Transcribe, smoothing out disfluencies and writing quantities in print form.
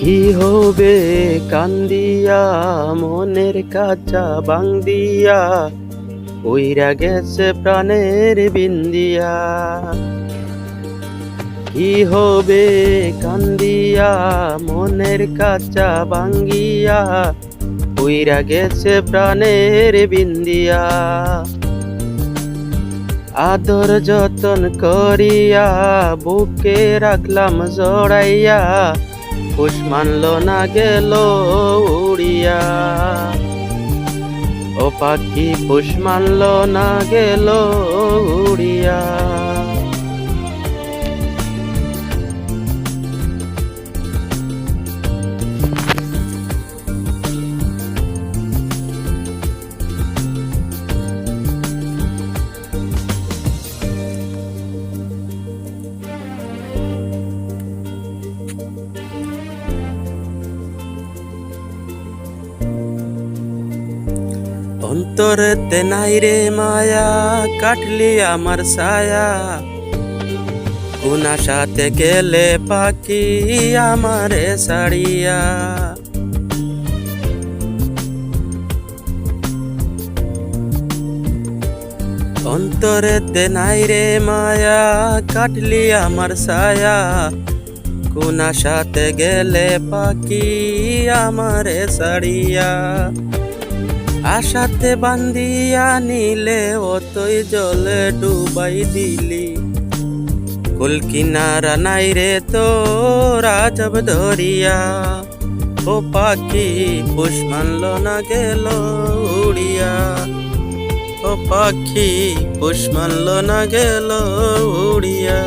কি হবে কান্দিয়া মনের কাঁচা বাংদিয়া উইরা গেছে প্রাণের বিন্দিয়া। কি হবে কান্দিয়া মনের কাঁচা বাঙ্গিয়া উইরা গেছে প্রাণের বিন্দিয়া। আদর যতন করিয়া বুকে রাখলাম জড়াইয়া পুষ মানল না গেল উড়িয়া। ও পাখি পুষ মানল না গেল উড়িয়া। অন্তরেতে নাই রে মায়া কাটলি আমার ছায়া, কোন আশাতে গেলে পাখি আমারে ছাড়িয়া। অন্তরেতে নাই রে মায়া কাটলি আমার ছায়া, কোন আশাতে গেলে পাখি আমারে ছাড়িয়া। আশাতে বান্ধিয়া নিলে অতই জলে ডুবাই দিলি, কুল কিনারা নাই রে তোর আজব ধরিয়া। ও পাখি পুষ মানল না গেল উড়িয়া। ও পাখি পুষ মানল না গেল উড়িয়া।